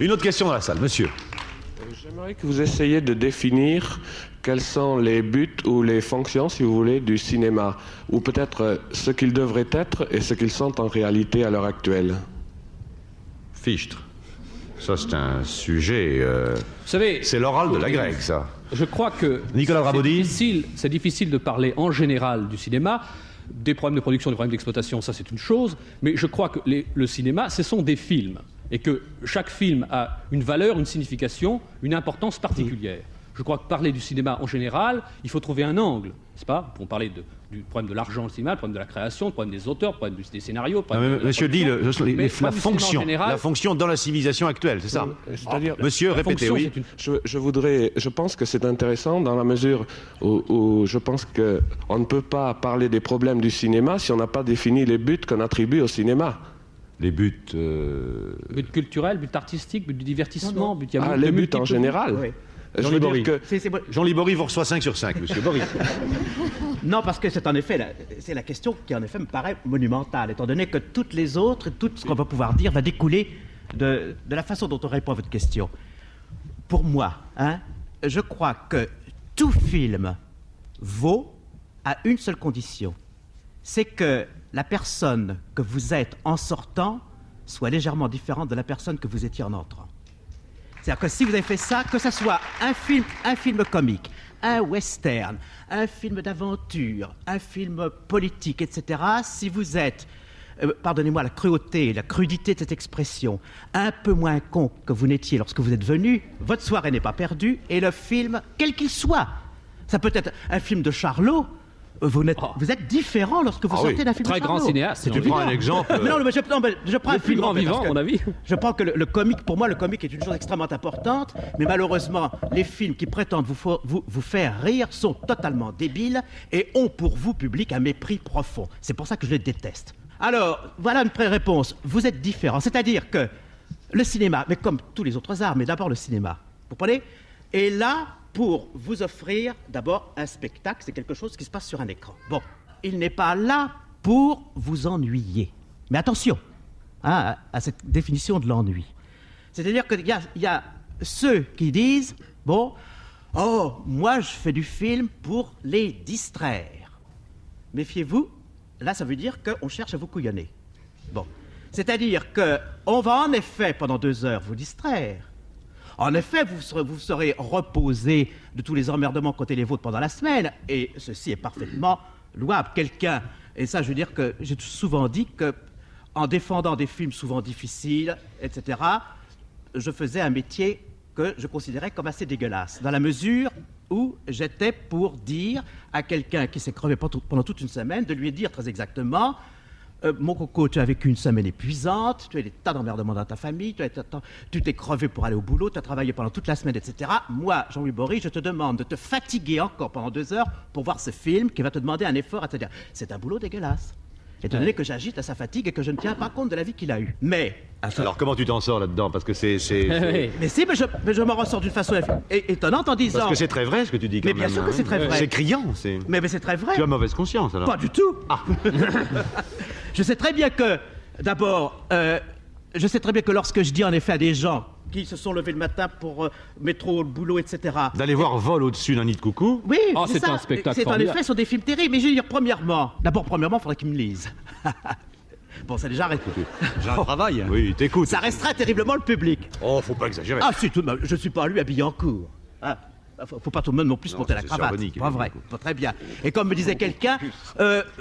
Une autre question dans la salle, monsieur. J'aimerais que vous essayiez de définir quels sont les buts ou les fonctions, si vous voulez, du cinéma, ou peut-être ce qu'ils devraient être et ce qu'ils sont en réalité à l'heure actuelle. Fichtre. Ça, c'est un sujet... Vous savez, c'est l'oral de la grecque, ça. je crois que Nicolas Rabaudy. c'est difficile de parler en général du cinéma. Des problèmes de production, des problèmes d'exploitation, ça c'est une chose. Mais je crois que le cinéma, ce sont des films. Et que chaque film a une valeur, une signification, une importance particulière. Je crois que parler du cinéma en général, il faut trouver un angle, n'est-ce pas? Pour parler du problème de l'argent au cinéma, le problème de la création, le problème des auteurs, le problème des scénarios. Monsieur dit la fonction dans la civilisation actuelle, c'est ça? C'est-à-dire, monsieur, répétez, oui. Je pense que c'est intéressant dans la mesure où je pense qu'on ne peut pas parler des problèmes du cinéma si on n'a pas défini les buts qu'on attribue au cinéma. Les buts... But culturel, but artistique, but du divertissement, but... les buts en général. Oui. Jean-Louis Bory. C'est- Jean-Louis Bory vous reçoit 5 sur 5, monsieur Bory. Non, parce que c'est en effet, c'est la question qui en effet me paraît monumentale, étant donné que toutes les autres, tout ce qu'on va pouvoir dire va découler de la façon dont on répond à votre question. Pour moi, je crois que tout film vaut à une seule condition, c'est que la personne que vous êtes en sortant soit légèrement différente de la personne que vous étiez en entrant. C'est-à-dire que si vous avez fait ça, que ce soit un film comique, un western, un film d'aventure, un film politique, etc., si vous êtes, pardonnez-moi la cruauté, la crudité de cette expression, un peu moins con que vous n'étiez lorsque vous êtes venu, votre soirée n'est pas perdue, et le film, quel qu'il soit, ça peut être un film de Charlot, vous êtes différent lorsque vous sortez d'un film très de grand Charlot. cinéaste. Tu prends un exemple... Mais non, mais je prends un Le plus film, grand en fait, vivant, parce à que mon avis. je pense que le comique, pour moi, le comique est une chose extrêmement importante, mais malheureusement, les films qui prétendent vous faire rire sont totalement débiles et ont pour vous, public, un mépris profond. C'est pour ça que je les déteste. Alors, voilà une pré-réponse. Vous êtes différent, c'est-à-dire que le cinéma, mais comme tous les autres arts, mais d'abord le cinéma, vous comprenez, est là pour vous offrir d'abord un spectacle, c'est quelque chose qui se passe sur un écran. Bon, il n'est pas là pour vous ennuyer. Mais attention à cette définition de l'ennui. C'est-à-dire qu'il y a ceux qui disent, bon, oh, moi je fais du film pour les distraire. Méfiez-vous, là ça veut dire qu'on cherche à vous couillonner. Bon, c'est-à-dire qu'on va en effet pendant 2 heures vous distraire. En effet, vous serez reposé de tous les emmerdements côté les vôtres pendant la semaine, et ceci est parfaitement louable. Quelqu'un, et ça je veux dire que j'ai souvent dit que en défendant des films souvent difficiles, etc., je faisais un métier que je considérais comme assez dégueulasse, dans la mesure où j'étais pour dire à quelqu'un qui s'est crevé pendant toute une semaine, de lui dire très exactement: mon coco, tu as vécu une semaine épuisante, tu as des tas d'emmerdements dans ta famille, tu t'es crevé pour aller au boulot, tu as travaillé pendant toute la semaine, etc. Moi, Jean-Louis Bory, je te demande de te fatiguer encore pendant 2 heures pour voir ce film qui va te demander un effort, etc. C'est un boulot dégueulasse. Étant donné que j'agite à sa fatigue et que je ne tiens pas compte de la vie qu'il a eue. Mais... Alors, comment tu t'en sors là-dedans? Parce que c'est... Mais si, mais je m'en ressors d'une façon étonnante en disant... Parce que c'est très vrai ce que tu dis quand mais même. bien sûr que c'est très vrai. C'est criant. Mais c'est très vrai. Tu as mauvaise conscience alors. Pas du tout. Je sais très bien que, d'abord, je sais très bien que lorsque je dis en effet à des gens qui se sont levés le matin pour métro, le boulot, etc. D'aller voir Vol au-dessus d'un nid de coucou. Oui, c'est ça. un spectacle C'est en formidable. effet, ce sont des films terribles. Mais je veux dire, premièrement, il faudrait qu'ils me lisent. Bon, c'est déjà arrêté. J'ai un travail. Oui, t'écoutes. Ça restreint terriblement le public. Oh, faut pas exagérer. Ah, si, tout de même, je ne suis pas lui habillé en cours. Ah, faut pas tout de même non plus Non, monter ça, la c'est cravate. Charbonnier, Pas vrai. Pas très bien. Et comme me disait quelqu'un,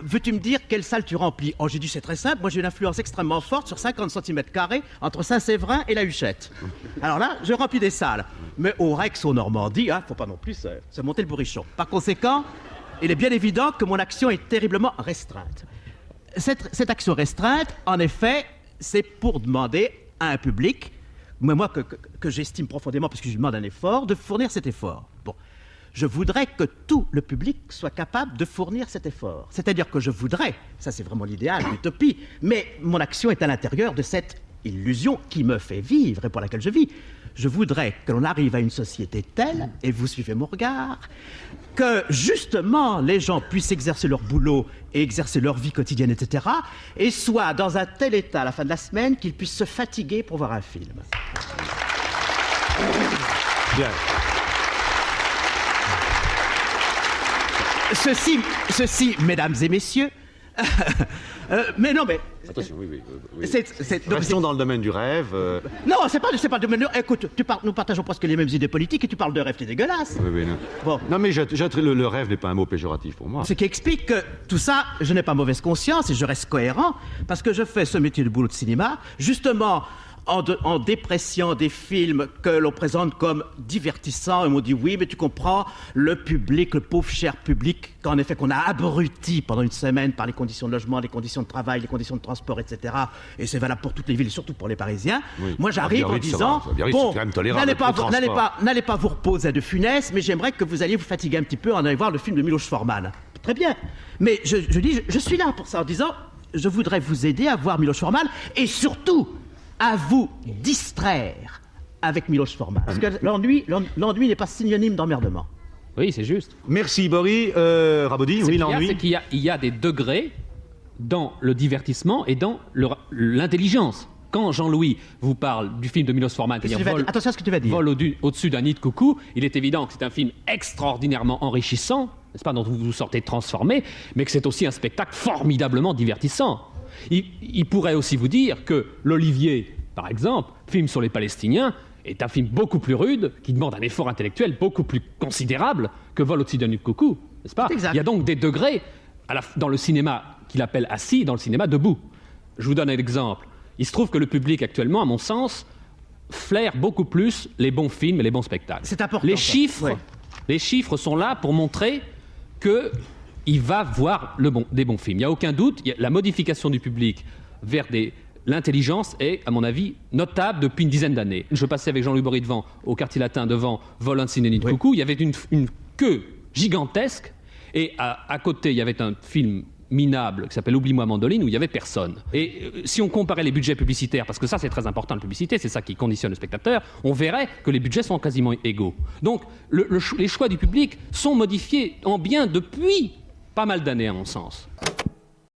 veux-tu me dire quelle salle tu remplis? Oh, j'ai dit, c'est très simple. Moi, j'ai une influence extrêmement forte sur 50 cm² entre Saint-Séverin et la Huchette. Alors là, je remplis des salles. Mais au Rex, au Normandie, faut pas non plus se monter le bourrichon. Par conséquent, il est bien évident que mon action est terriblement restreinte. Cette action restreinte, en effet, c'est pour demander à un public, mais moi que j'estime profondément, parce que je lui demande un effort, de fournir cet effort. Bon, je voudrais que tout le public soit capable de fournir cet effort. C'est-à-dire que je voudrais, ça c'est vraiment l'idéal, l'utopie, mais mon action est à l'intérieur de cette illusion qui me fait vivre et pour laquelle je vis. Je voudrais que l'on arrive à une société telle, et vous suivez mon regard, que justement les gens puissent exercer leur boulot et exercer leur vie quotidienne, etc., et soient dans un tel état à la fin de la semaine qu'ils puissent se fatiguer pour voir un film. Bien. Ceci, mesdames et messieurs, mais non, mais... Attention, oui. Non, restons dans le domaine du rêve. Non, c'est pas le domaine. Écoute, nous partageons presque les mêmes idées politiques et tu parles de rêve, c'est dégueulasse. Oui, non. Bon. Non, mais le rêve n'est pas un mot péjoratif pour moi. Ce qui explique que tout ça, je n'ai pas mauvaise conscience et je reste cohérent parce que je fais ce métier de boulot de cinéma, justement en dépréciant des films que l'on présente comme divertissants. Et on m'a dit oui, mais tu comprends, le public, le pauvre cher public, qu'en effet qu'on a abruti pendant une semaine par les conditions de logement, les conditions de travail, les conditions de transport, etc. Et c'est valable pour toutes les villes et surtout pour les Parisiens. Oui. Moi j'arrive en disant, bon, n'allez pas vous reposer de Funès, mais j'aimerais que vous alliez vous fatiguer un petit peu en allant voir le film de Miloš Forman. Très bien. Mais je dis, je suis là pour ça en disant, je voudrais vous aider à voir Miloš Forman et surtout à vous distraire avec Miloš Forman. Parce que l'ennui n'est pas synonyme d'emmerdement. Oui, c'est juste. Merci, Boris. Rabodi, oui, l'ennui. C'est qu'il y a des degrés dans le divertissement et dans l'intelligence. Quand Jean-Louis vous parle du film de Miloš Forman, attention à ce que tu vas dire. Vol au-dessus d'un nid de coucou, il est évident que c'est un film extraordinairement enrichissant, n'est-ce pas, dont vous vous sortez transformé, mais que c'est aussi un spectacle formidablement divertissant. Il pourrait aussi vous dire que l'Olivier, par exemple, film sur les Palestiniens, est un film beaucoup plus rude, qui demande un effort intellectuel beaucoup plus considérable que Vol au-dessus d'un nid de coucou, n'est-ce pas ? Il y a donc des degrés dans le cinéma qu'il appelle assis, dans le cinéma debout. Je vous donne un exemple. Il se trouve que le public actuellement, à mon sens, flaire beaucoup plus les bons films et les bons spectacles. C'est important. Les chiffres sont là pour montrer qu'il va voir des bons films. Il n'y a aucun doute, la modification du public vers l'intelligence est, à mon avis, notable depuis une dizaine d'années. Je passais avec Jean-Louis Boridevant au Quartier Latin devant Vol au-dessus d'un nid de coucou. Il y avait une queue gigantesque et à côté, il y avait un film minable qui s'appelle Oublie-moi Mandoline où il n'y avait personne. Et si on comparait les budgets publicitaires, parce que ça c'est très important, la publicité, c'est ça qui conditionne le spectateur, on verrait que les budgets sont quasiment égaux. Donc les choix du public sont modifiés en bien depuis pas mal d'années à mon sens.